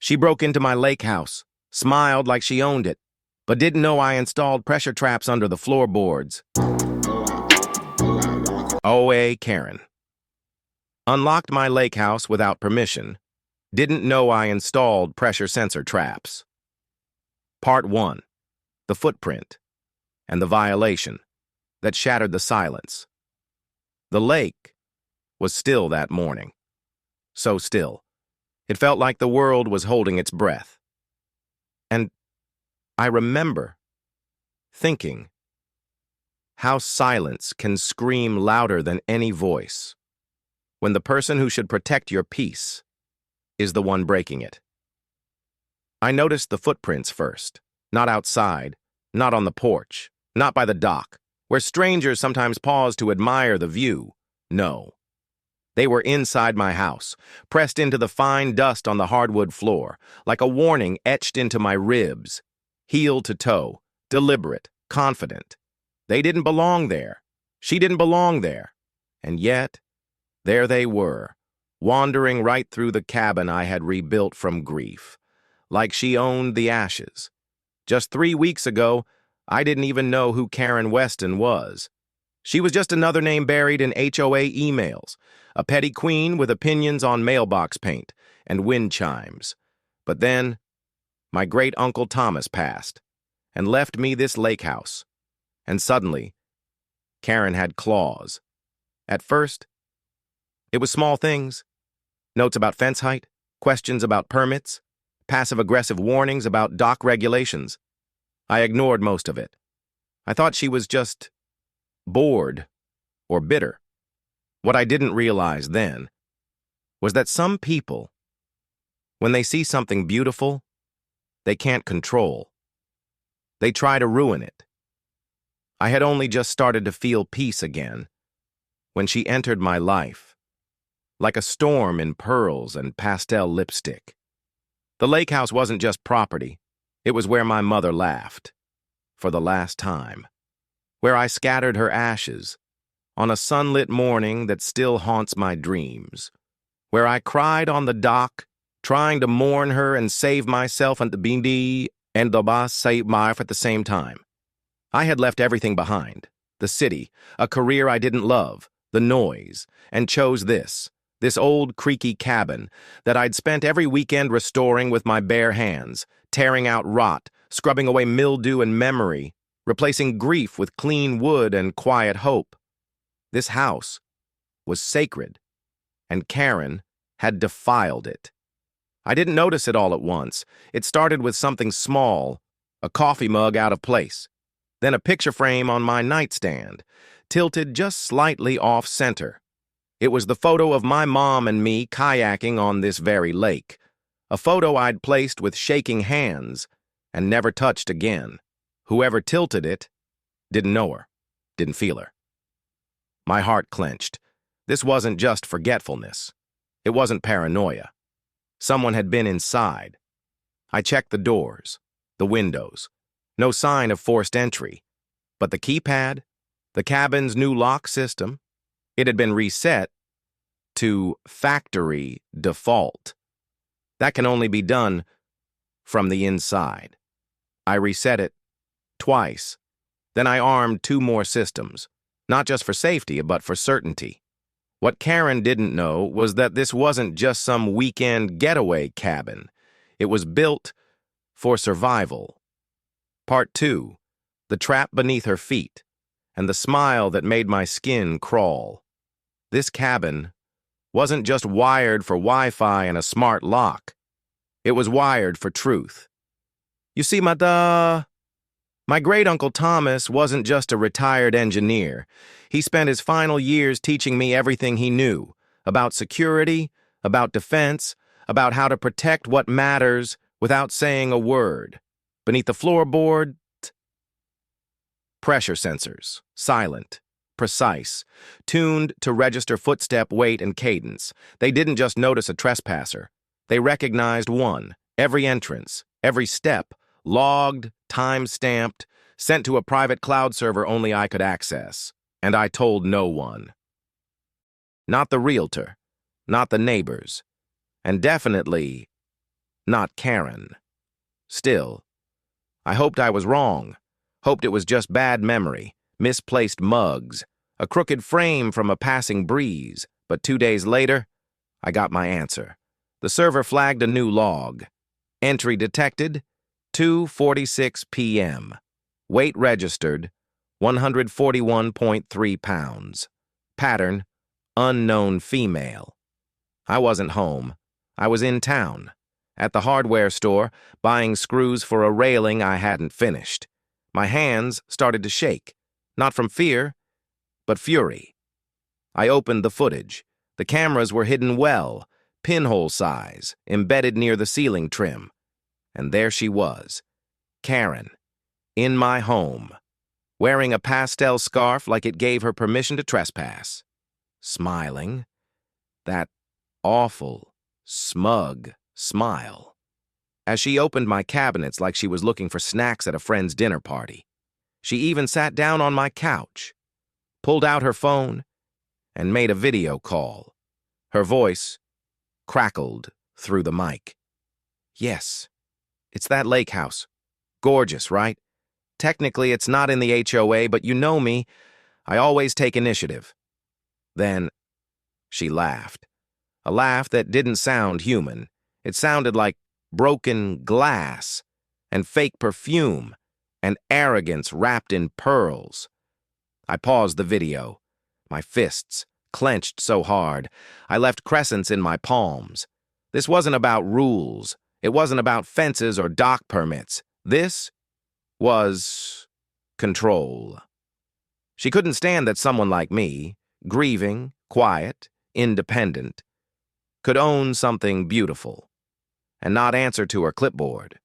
She broke into my lake house, smiled like she owned it, but didn't know I installed pressure traps under the floorboards. HOA Karen. Unlocked my lake house without permission. Didn't know I installed pressure sensor traps. Part 1. The footprint and the violation that shattered the silence. The lake was still that morning. So still. It felt like the world was holding its breath. And I remember thinking how silence can scream louder than any voice when the person who should protect your peace is the one breaking it. I noticed the footprints first, not outside, not on the porch, not by the dock, where strangers sometimes pause to admire the view. No. They were inside my house, pressed into the fine dust on the hardwood floor, like a warning etched into my ribs, heel to toe, deliberate, confident. They didn't belong there. She didn't belong there. And yet, there they were, wandering right through the cabin I had rebuilt from grief, like she owned the ashes. Just 3 weeks ago, I didn't even know who Karen Weston was. She was just another name buried in HOA emails, a petty queen with opinions on mailbox paint and wind chimes. But then, my great-uncle Thomas passed and left me this lake house. And suddenly, Karen had claws. At first, it was small things. Notes about fence height, questions about permits, passive-aggressive warnings about dock regulations. I ignored most of it. I thought she was just bored or bitter. What I didn't realize then was that some people, when they see something beautiful, they can't control. They try to ruin it. I had only just started to feel peace again when she entered my life, like a storm in pearls and pastel lipstick. The lake house wasn't just property. It was where my mother laughed, for the last time, where I scattered her ashes on a sunlit morning that still haunts my dreams, where I cried on the dock, trying to mourn her and save myself and the bindi and the boss save my at the same time. I had left everything behind, the city, a career I didn't love, the noise, and chose this old creaky cabin that I'd spent every weekend restoring with my bare hands, tearing out rot, scrubbing away mildew and memory, replacing grief with clean wood and quiet hope. This house was sacred, and Karen had defiled it. I didn't notice it all at once. It started with something small, a coffee mug out of place, then a picture frame on my nightstand, tilted just slightly off-center. It was the photo of my mom and me kayaking on this very lake, a photo I'd placed with shaking hands and never touched again. Whoever tilted it didn't know her, didn't feel her. My heart clenched. This wasn't just forgetfulness. It wasn't paranoia. Someone had been inside. I checked the doors, the windows. No sign of forced entry. But the keypad, the cabin's new lock system, it had been reset to factory default. That can only be done from the inside. I reset it twice. Then I armed 2 more systems, not just for safety, but for certainty. What Karen didn't know was that this wasn't just some weekend getaway cabin. It was built for survival. Part 2, the trap beneath her feet, and the smile that made my skin crawl. This cabin wasn't just wired for Wi-Fi and a smart lock. It was wired for truth. You see, my great-uncle Thomas wasn't just a retired engineer. He spent his final years teaching me everything he knew about security, about defense, about how to protect what matters without saying a word. Beneath the floorboard, pressure sensors, silent, precise, tuned to register footstep weight and cadence. They didn't just notice a trespasser. They recognized one, every entrance, every step, logged, time-stamped, sent to a private cloud server only I could access. And I told no one. Not the realtor, not the neighbors, and definitely not Karen. Still, I hoped I was wrong, hoped it was just bad memory, misplaced mugs, a crooked frame from a passing breeze, but 2 days later, I got my answer. The server flagged a new log. Entry detected, 2:46 p.m. Weight registered, 141.3 pounds. Pattern, unknown female. I wasn't home. I was in town, at the hardware store, buying screws for a railing I hadn't finished. My hands started to shake, not from fear, but fury. I opened the footage. The cameras were hidden well, pinhole size, embedded near the ceiling trim. And there she was, Karen, in my home, wearing a pastel scarf like it gave her permission to trespass, smiling, that awful, smug smile, as she opened my cabinets like she was looking for snacks at a friend's dinner party. She even sat down on my couch, pulled out her phone, and made a video call. Her voice crackled through the mic. Yes, it's that lake house. Gorgeous, right? Technically, it's not in the HOA, but you know me. I always take initiative. Then she laughed. A laugh that didn't sound human. It sounded like broken glass and fake perfume and arrogance wrapped in pearls. I paused the video. My fists clenched so hard, I left crescents in my palms. This wasn't about rules. It wasn't about fences or dock permits. This was control. She couldn't stand that someone like me, grieving, quiet, independent, could own something beautiful and not answer to her clipboard.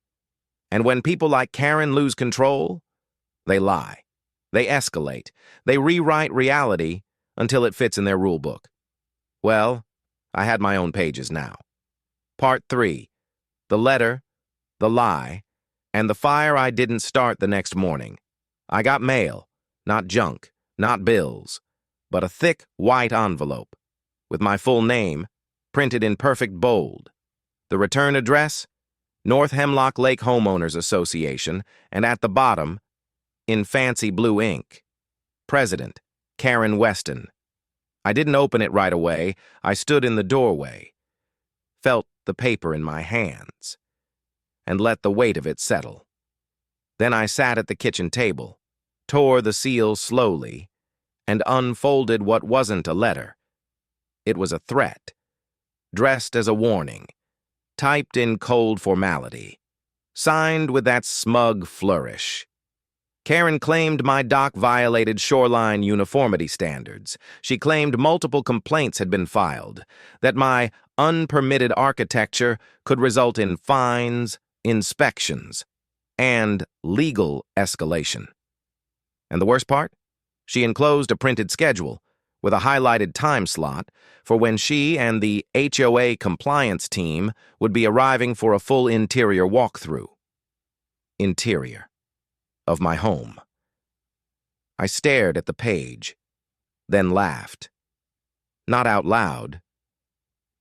And when people like Karen lose control, they lie. They escalate. They rewrite reality until it fits in their rule book. Well, I had my own pages now. Part 3. The letter, the lie, and the fire I didn't start the next morning. I got mail, not junk, not bills, but a thick white envelope with my full name printed in perfect bold. The return address, North Hemlock Lake Homeowners Association, and at the bottom, in fancy blue ink, President Karen Weston. I didn't open it right away. I stood in the doorway, felt the paper in my hands, and let the weight of it settle. Then I sat at the kitchen table, tore the seal slowly, and unfolded what wasn't a letter. It was a threat, dressed as a warning, typed in cold formality, signed with that smug flourish. Karen claimed my dock violated shoreline uniformity standards. She claimed multiple complaints had been filed, that my unpermitted architecture could result in fines, inspections, and legal escalation. And the worst part? She enclosed a printed schedule with a highlighted time slot for when she and the HOA compliance team would be arriving for a full interior walkthrough. Interior of my home. I stared at the page, then laughed. Not out loud,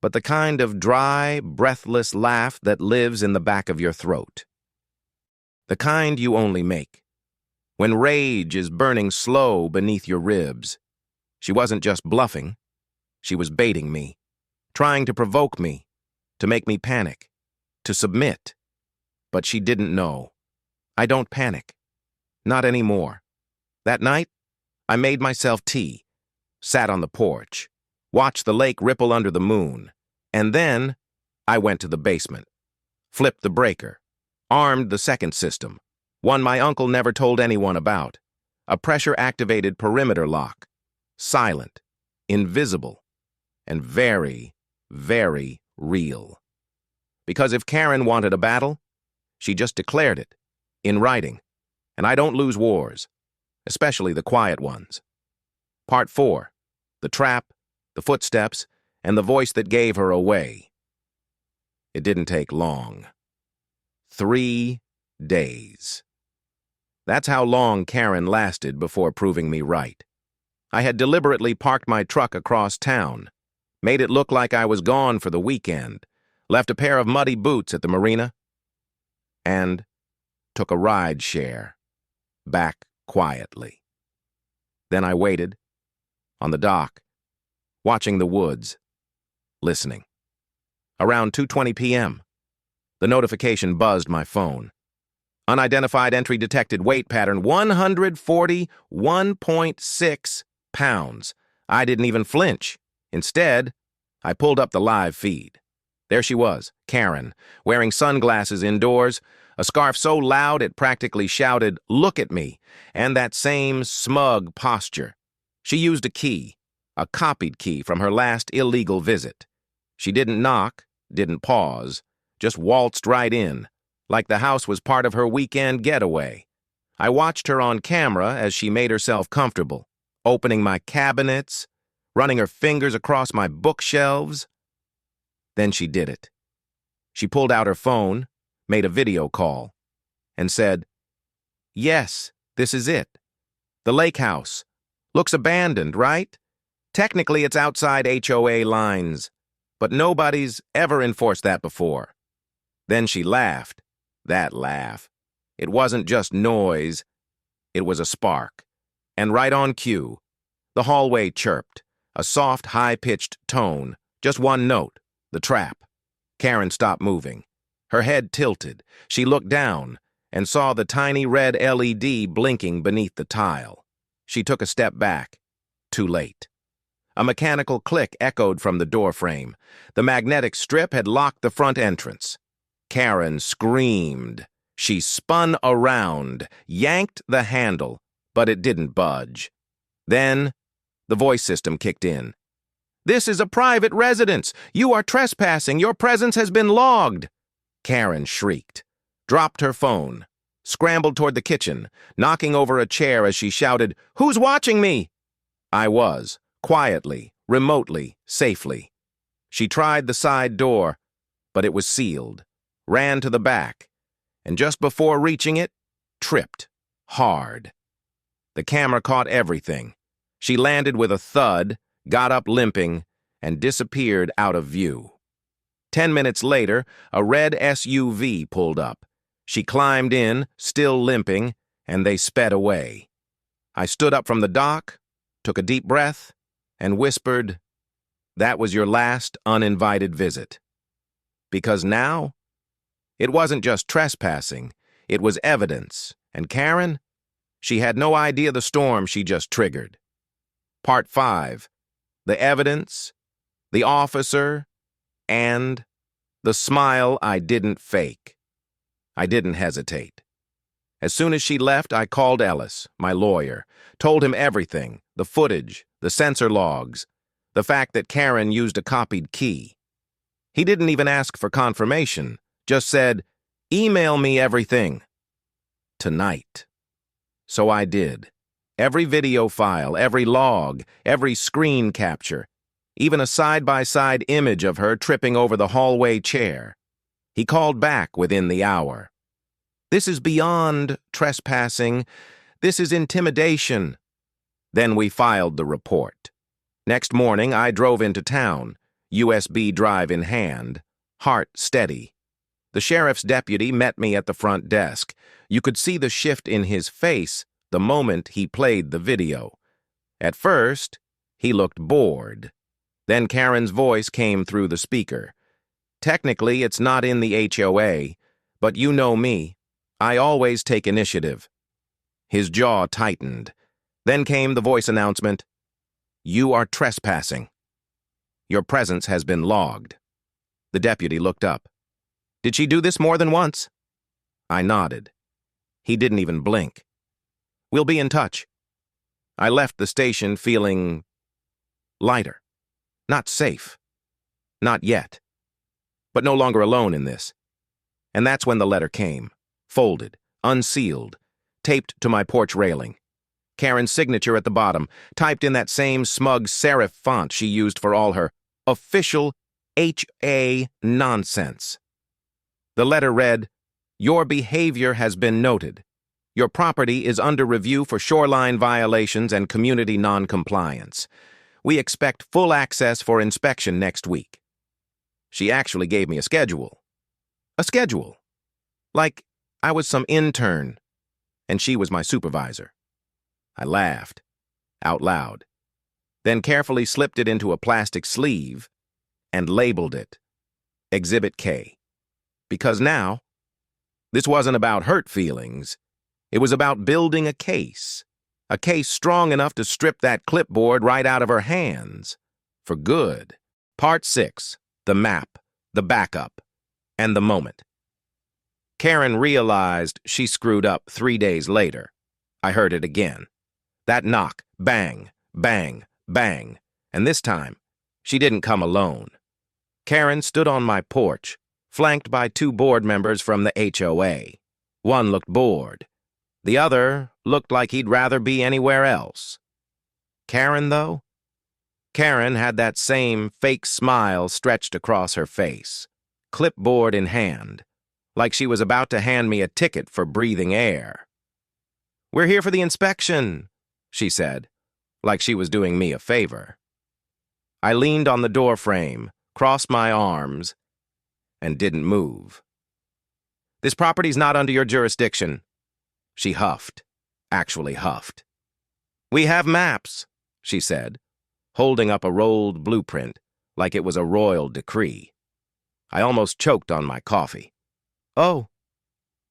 but the kind of dry, breathless laugh that lives in the back of your throat. The kind you only make when rage is burning slow beneath your ribs. She wasn't just bluffing. She was baiting me, trying to provoke me, to make me panic, to submit. But she didn't know. I don't panic. Not anymore. That night, I made myself tea, sat on the porch, watched the lake ripple under the moon, and then I went to the basement, flipped the breaker, armed the second system, one my uncle never told anyone about, a pressure-activated perimeter lock, silent, invisible, and very, very real. Because if Karen wanted a battle, she just declared it, in writing, and I don't lose wars, especially the quiet ones. Part 4. The trap, the footsteps, and the voice that gave her away. It didn't take long. 3 days. That's how long Karen lasted before proving me right. I had deliberately parked my truck across town, made it look like I was gone for the weekend, left a pair of muddy boots at the marina, and took a ride share back quietly. Then I waited on the dock, watching the woods, listening. Around 2:20 p.m., the notification buzzed my phone. Unidentified entry detected, weight pattern 141.6 pounds. I didn't even flinch. Instead, I pulled up the live feed. There she was, Karen, wearing sunglasses indoors, a scarf so loud it practically shouted, "Look at me," and that same smug posture. She used a key, a copied key from her last illegal visit. She didn't knock, didn't pause, just waltzed right in, like the house was part of her weekend getaway. I watched her on camera as she made herself comfortable, opening my cabinets, running her fingers across my bookshelves. Then she did it. She pulled out her phone, made a video call, and said, "Yes, this is it. The lake house. Looks abandoned, right? Technically, it's outside HOA lines, but nobody's ever enforced that before." Then she laughed. That laugh. It wasn't just noise. It was a spark. And right on cue, the hallway chirped, a soft, high-pitched tone, just one note, the trap. Karen stopped moving. Her head tilted. She looked down and saw the tiny red LED blinking beneath the tile. She took a step back. Too late. A mechanical click echoed from the doorframe. The magnetic strip had locked the front entrance. Karen screamed. She spun around, yanked the handle, but it didn't budge. Then, the voice system kicked in. "This is a private residence. You are trespassing. Your presence has been logged." Karen shrieked, dropped her phone, scrambled toward the kitchen, knocking over a chair as she shouted, "Who's watching me?" I was, quietly, remotely, safely. She tried the side door, but it was sealed, ran to the back, and just before reaching it, tripped, hard. The camera caught everything. She landed with a thud, got up limping, and disappeared out of view. 10 minutes later, a red SUV pulled up. She climbed in, still limping, and they sped away. I stood up from the dock, took a deep breath, and whispered, "That was your last uninvited visit." Because now, it wasn't just trespassing, it was evidence, and Karen, she had no idea the storm she just triggered. Part 5. The evidence, the officer, and the smile I didn't fake. I didn't hesitate. As soon as she left, I called Ellis, my lawyer, told him everything, the footage, the sensor logs, the fact that Karen used a copied key. He didn't even ask for confirmation, just said, "Email me everything." Tonight. So I did. Every video file, every log, every screen capture, even a side-by-side image of her tripping over the hallway chair. He called back within the hour. "This is beyond trespassing. This is intimidation." Then we filed the report. Next morning, I drove into town, USB drive in hand, heart steady. The sheriff's deputy met me at the front desk. You could see the shift in his face the moment he played the video. At first, he looked bored. Then Karen's voice came through the speaker. "Technically, it's not in the HOA, but you know me. I always take initiative." His jaw tightened. Then came the voice announcement, "You are trespassing. Your presence has been logged." The deputy looked up. "Did she do this more than once?" I nodded. He didn't even blink. "We'll be in touch." I left the station feeling lighter. Not safe. Not yet. But no longer alone in this. And that's when the letter came. Folded, unsealed, taped to my porch railing. Karen's signature at the bottom, typed in that same smug serif font she used for all her official HA nonsense. The letter read, "Your behavior has been noted. Your property is under review for shoreline violations and community noncompliance. We expect full access for inspection next week." She actually gave me a schedule. A schedule. Like I was some intern, and she was my supervisor. I laughed, out loud, then carefully slipped it into a plastic sleeve and labeled it Exhibit K. Because now, this wasn't about hurt feelings. It was about building a case strong enough to strip that clipboard right out of her hands. For good. Part 6, the map, the backup, and the moment. Karen realized she screwed up 3 days later. I heard it again. That knock, bang, bang, bang. And this time, she didn't come alone. Karen stood on my porch, flanked by 2 board members from the HOA. One looked bored. The other looked like he'd rather be anywhere else. Karen, though? Karen had that same fake smile stretched across her face, clipboard in hand, like she was about to hand me a ticket for breathing air. "We're here for the inspection," she said, like she was doing me a favor. I leaned on the doorframe, crossed my arms, and didn't move. "This property's not under your jurisdiction." She huffed, actually huffed. "We have maps," she said, holding up a rolled blueprint like it was a royal decree. I almost choked on my coffee. "Oh,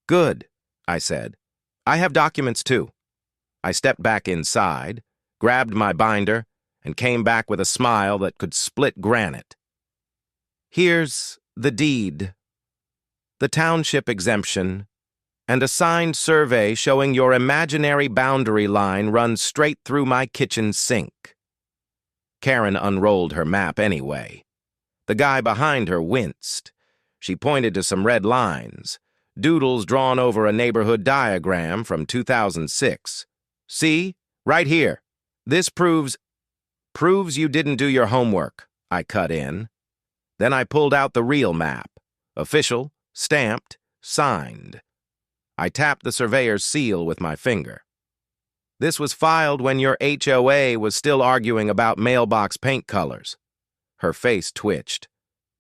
good," I said. "I have documents too." I stepped back inside, grabbed my binder, and came back with a smile that could split granite. "Here's the deed, the township exemption, and a signed survey showing your imaginary boundary line runs straight through my kitchen sink." Karen unrolled her map anyway. The guy behind her winced. She pointed to some red lines, doodles drawn over a neighborhood diagram from 2006. "See? Right here. This proves you didn't do your homework," I cut in. Then I pulled out the real map. Official, stamped, signed. I tapped the surveyor's seal with my finger. "This was filed when your HOA was still arguing about mailbox paint colors." Her face twitched.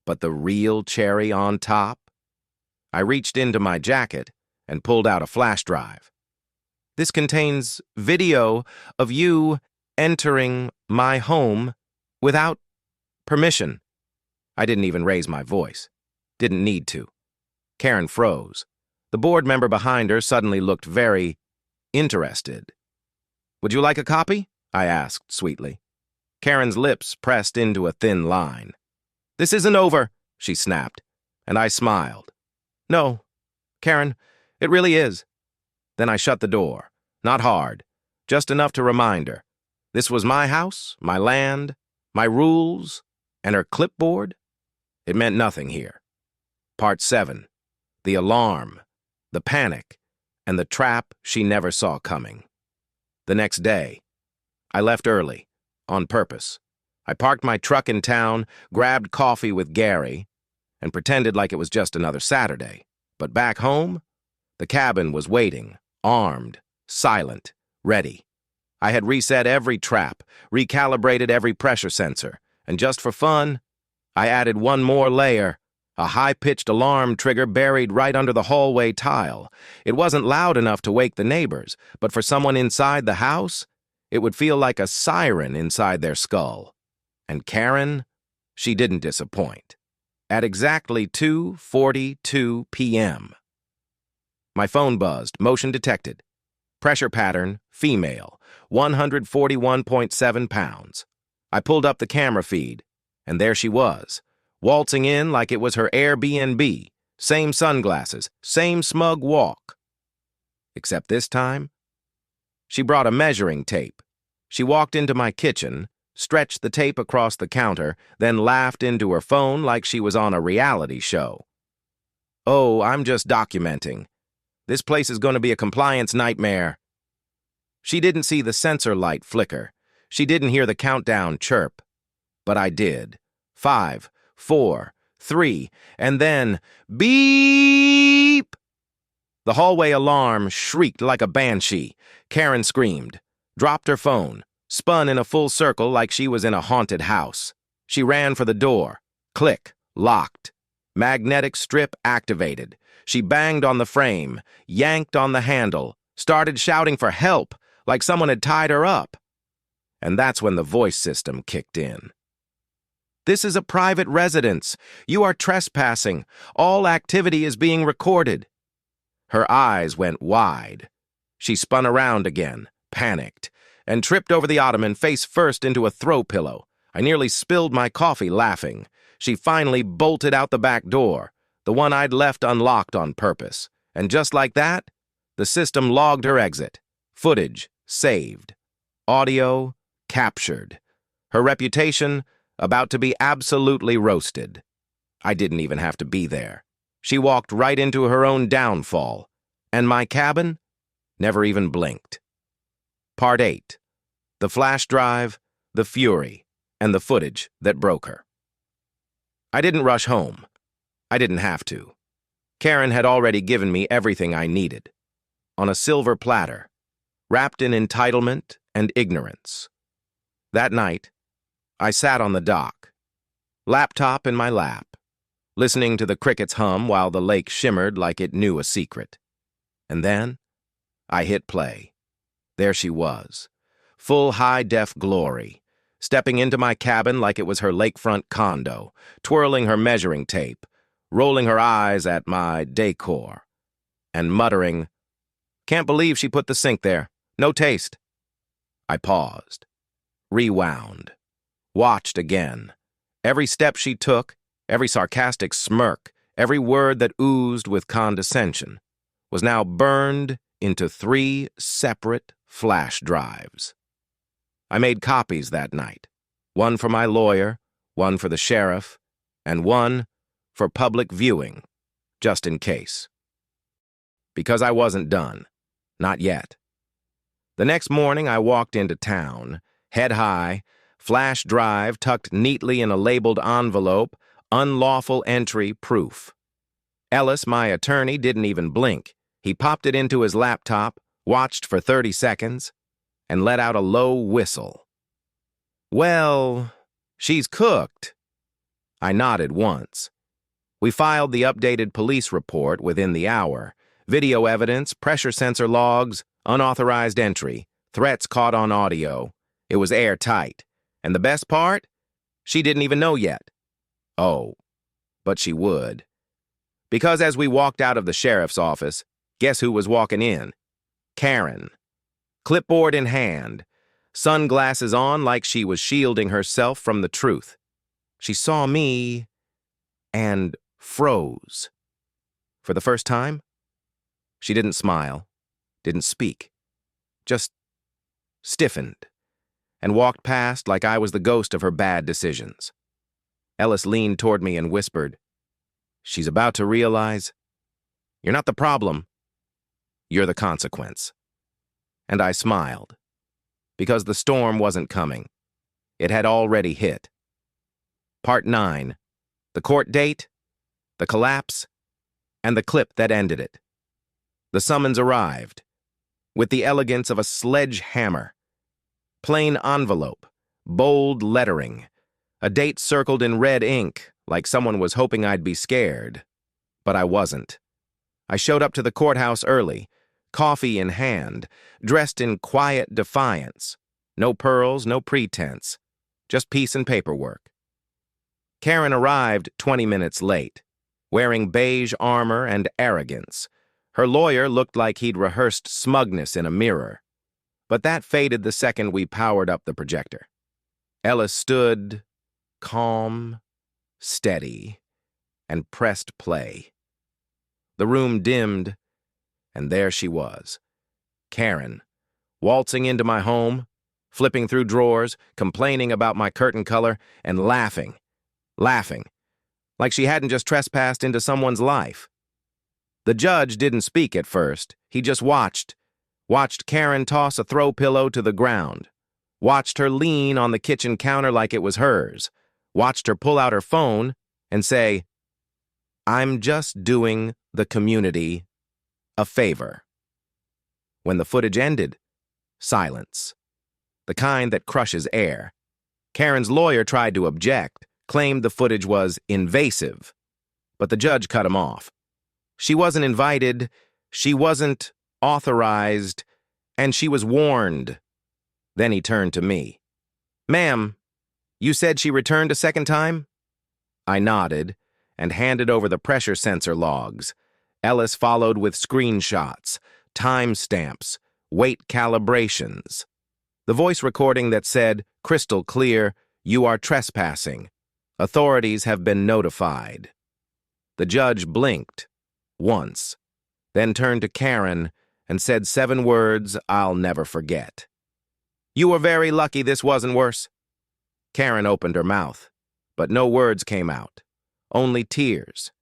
But the real cherry on top? I reached into my jacket and pulled out a flash drive. "This contains video of you entering my home without permission." I didn't even raise my voice. Didn't need to. Karen froze. The board member behind her suddenly looked very interested. "Would you like a copy?" I asked sweetly. Karen's lips pressed into a thin line. "This isn't over," she snapped, and I smiled. "No, Karen, it really is." Then I shut the door. Not hard, just enough to remind her. This was my house, my land, my rules, and her clipboard. It meant nothing here. Part 7. The alarm, the panic, and the trap she never saw coming. The next day, I left early, on purpose. I parked my truck in town, grabbed coffee with Gary, and pretended like it was just another Saturday. But back home, the cabin was waiting, armed, silent, ready. I had reset every trap, recalibrated every pressure sensor, and just for fun, I added one more layer, a high-pitched alarm trigger buried right under the hallway tile. It wasn't loud enough to wake the neighbors, but for someone inside the house, it would feel like a siren inside their skull. And Karen, she didn't disappoint. At exactly 2:42 p.m., my phone buzzed, motion detected. Pressure pattern, female, 141.7 pounds. I pulled up the camera feed, and there she was, waltzing in like it was her Airbnb, same sunglasses, same smug walk. Except this time, she brought a measuring tape. She walked into my kitchen, stretched the tape across the counter, then laughed into her phone like she was on a reality show. "Oh, I'm just documenting. This place is going to be a compliance nightmare." She didn't see the sensor light flicker. She didn't hear the countdown chirp. But I did. 5, 4, 3, and then beep! The hallway alarm shrieked like a banshee. Karen screamed, dropped her phone, spun in a full circle like she was in a haunted house. She ran for the door. Click, Locked. Magnetic strip activated. She banged on the frame, yanked on the handle, started shouting for help, like someone had tied her up. And that's when the voice system kicked in. "This is a private residence. You are trespassing. All activity is being recorded." Her eyes went wide. She spun around again, panicked, and tripped over the ottoman face first into a throw pillow. I nearly spilled my coffee laughing. She finally bolted out the back door, the one I'd left unlocked on purpose. And just like that, the system logged her exit. Footage saved. Audio captured. Her reputation about to be absolutely roasted. I didn't even have to be there. She walked right into her own downfall. And my cabin never even blinked. Part 8. The flash drive, the fury, and the footage that broke her. I didn't rush home. I didn't have to. Karen had already given me everything I needed. On a silver platter, wrapped in entitlement and ignorance. That night, I sat on the dock, laptop in my lap, listening to the crickets hum while the lake shimmered like it knew a secret. And then, I hit play. There she was, full high-def glory, stepping into my cabin like it was her lakefront condo, twirling her measuring tape, rolling her eyes at my decor, and muttering, "Can't believe she put the sink there. No taste." I paused, rewound, watched again. Every step she took, every sarcastic smirk, every word that oozed with condescension, was now burned into 3 separate flash drives. I made copies that night, one for my lawyer, one for the sheriff, and one for public viewing, just in case. Because I wasn't done. Not yet. The next morning, I walked into town, head high, flash drive tucked neatly in a labeled envelope, unlawful entry proof. Ellis, my attorney, didn't even blink. He popped it into his laptop, watched for 30 seconds, and let out a low whistle. "Well, she's cooked." I nodded once. We filed the updated police report within the hour. Video evidence, pressure sensor logs, unauthorized entry, threats caught on audio. It was airtight. And the best part? She didn't even know yet. Oh, but she would. Because as we walked out of the sheriff's office, guess who was walking in? Karen. Clipboard in hand, sunglasses on like she was shielding herself from the truth. She saw me and froze. For the first time, she didn't smile, didn't speak, just stiffened, and walked past like I was the ghost of her bad decisions. Ellis leaned toward me and whispered, "She's about to realize, you're not the problem, you're the consequence." And I smiled, because the storm wasn't coming. It had already hit. Part 9, the court date, the collapse, and the clip that ended it. The summons arrived, with the elegance of a sledgehammer. Plain envelope, bold lettering, a date circled in red ink, like someone was hoping I'd be scared. But I wasn't. I showed up to the courthouse early, coffee in hand, dressed in quiet defiance. No pearls, no pretense, just peace and paperwork. Karen arrived 20 minutes late, wearing beige armor and arrogance. Her lawyer looked like he'd rehearsed smugness in a mirror. But that faded the second we powered up the projector. Ellis stood, calm, steady, and pressed play. The room dimmed, and there she was, Karen, waltzing into my home, flipping through drawers, complaining about my curtain color, and laughing, like she hadn't just trespassed into someone's life. The judge didn't speak at first. He just watched Karen toss a throw pillow to the ground, watched her lean on the kitchen counter like it was hers, watched her pull out her phone and say, "I'm just doing the community a favor." When the footage ended, silence. The kind that crushes air. Karen's lawyer tried to object, claimed the footage was invasive, but the judge cut him off. She wasn't invited, she wasn't authorized, and she was warned. Then he turned to me. "Ma'am, you said she returned a second time?" I nodded and handed over the pressure sensor logs. Ellis followed with screenshots, timestamps, weight calibrations. The voice recording that said, crystal clear, "You are trespassing. Authorities have been notified." The judge blinked once, then turned to Karen and said 7 words I'll never forget. "You were very lucky this wasn't worse." Karen opened her mouth, but no words came out, only tears.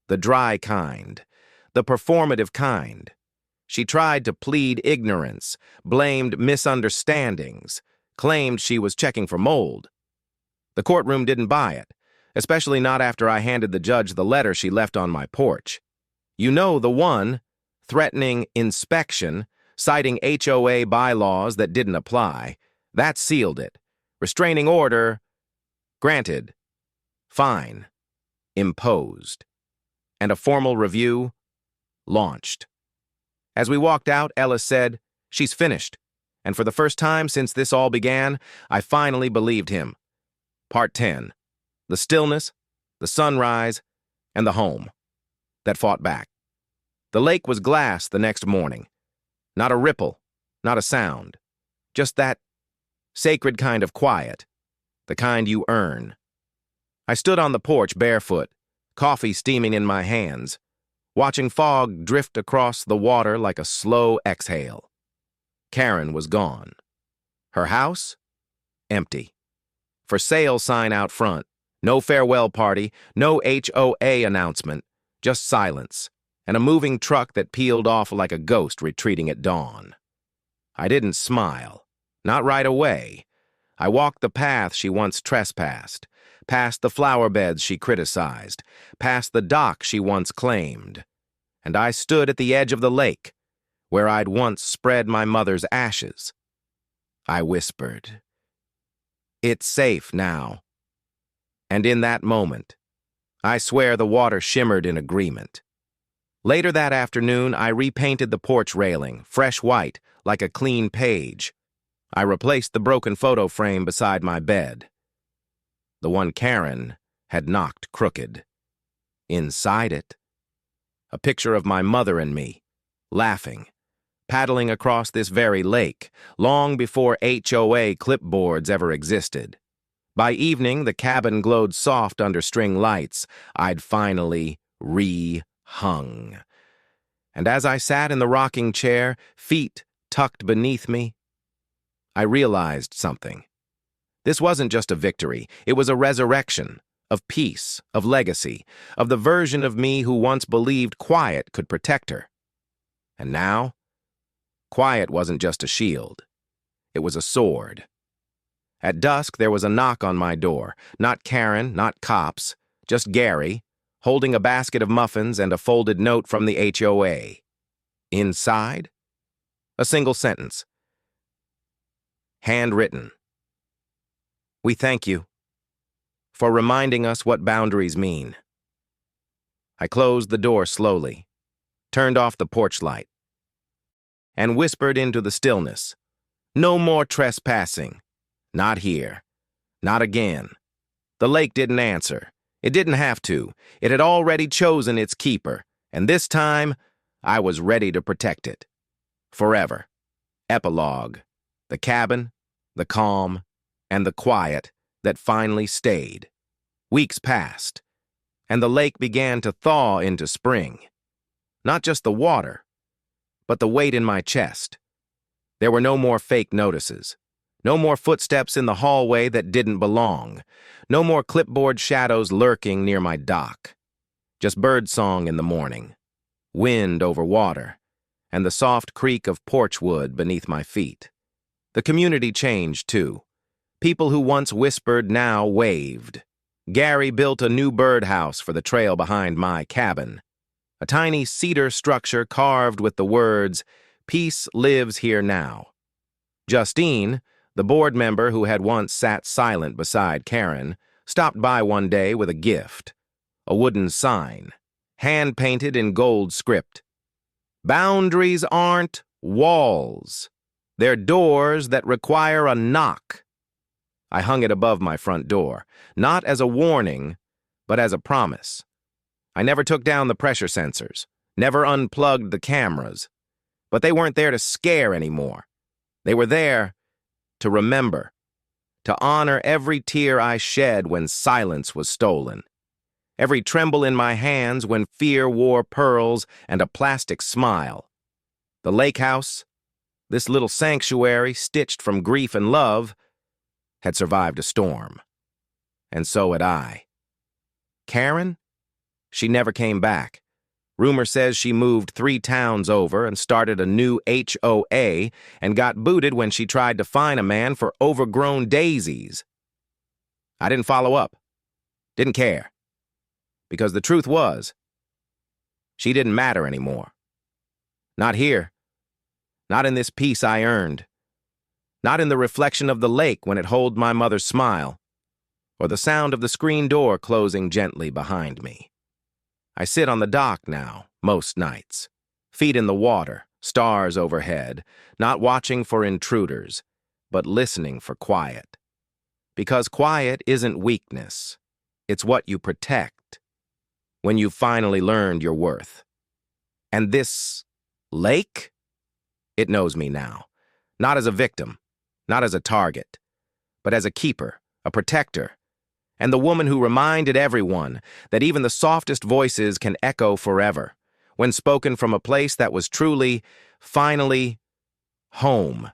The dry kind, the performative kind. She tried to plead ignorance, blamed misunderstandings, claimed she was checking for mold. The courtroom didn't buy it, especially not after I handed the judge the letter she left on my porch. You know, the one, threatening inspection, citing HOA bylaws that didn't apply. That sealed it. Restraining order, granted. Fine, imposed. And a formal review, launched. As we walked out, Ellis said, "She's finished." And for the first time since this all began, I finally believed him. Part 10. The stillness, the sunrise, and the home that fought back. The lake was glass the next morning. Not a ripple, not a sound. Just that sacred kind of quiet, the kind you earn. I stood on the porch barefoot, coffee steaming in my hands, watching fog drift across the water like a slow exhale. Karen was gone. Her house? Empty. For sale sign out front. No farewell party, no HOA announcement, just silence, and a moving truck that peeled off like a ghost retreating at dawn. I didn't smile. Not right away. I walked the path she once trespassed, past the flower beds she criticized, past the dock she once claimed. And I stood at the edge of the lake, where I'd once spread my mother's ashes. I whispered, "It's safe now." And in that moment, I swear the water shimmered in agreement. Later that afternoon, I repainted the porch railing, fresh white, like a clean page. I replaced the broken photo frame beside my bed. The one Karen had knocked crooked. Inside it, a picture of my mother and me, laughing, paddling across this very lake, long before HOA clipboards ever existed. By evening, the cabin glowed soft under string lights. I'd finally re-hung. And as I sat in the rocking chair, feet tucked beneath me, I realized something. This wasn't just a victory. It was a resurrection of peace, of legacy, of the version of me who once believed quiet could protect her. And now, quiet wasn't just a shield. It was a sword. At dusk, there was a knock on my door. Not Karen, not cops, just Gary, holding a basket of muffins and a folded note from the HOA. Inside, a single sentence. Handwritten. "We thank you for reminding us what boundaries mean." I closed the door slowly, turned off the porch light, and whispered into the stillness, "No more trespassing. Not here. Not again." The lake didn't answer. It didn't have to. It had already chosen its keeper, and this time, I was ready to protect it. Forever. Epilogue. The cabin, the calm, and the quiet that finally stayed. Weeks passed, and the lake began to thaw into spring. Not just the water, but the weight in my chest. There were no more fake notices. No more footsteps in the hallway that didn't belong. No more clipboard shadows lurking near my dock. Just birdsong in the morning, wind over water, and the soft creak of porch wood beneath my feet. The community changed, too. People who once whispered now waved. Gary built a new birdhouse for the trail behind my cabin. A tiny cedar structure carved with the words, "Peace lives here now." Justine, the board member who had once sat silent beside Karen, Stopped by one day with a gift, a wooden sign, hand-painted in gold script. Boundaries aren't walls. They're doors that require a knock. I hung it above my front door, not as a warning, but as a promise. I never took down the pressure sensors, never unplugged the cameras, but they weren't there to scare anymore. They were there to remember, to honor every tear I shed when silence was stolen, every tremble in my hands when fear wore pearls and a plastic smile. The lake house, this little sanctuary stitched from grief and love, had survived a storm. And so had I. Karen? She never came back. Rumor says she moved 3 towns over and started a new HOA and got booted when she tried to fine a man for overgrown daisies. I didn't follow up. Didn't care. Because the truth was, she didn't matter anymore. Not here. Not in this peace I earned. Not in the reflection of the lake when it held my mother's smile, or the sound of the screen door closing gently behind me. I sit on the dock now, most nights, feet in the water, stars overhead, not watching for intruders, but listening for quiet. Because quiet isn't weakness. It's what you protect when you've finally learned your worth. And this lake? It knows me now, not as a victim, not as a target, but as a keeper, a protector, and the woman who reminded everyone that even the softest voices can echo forever when spoken from a place that was truly, finally, home.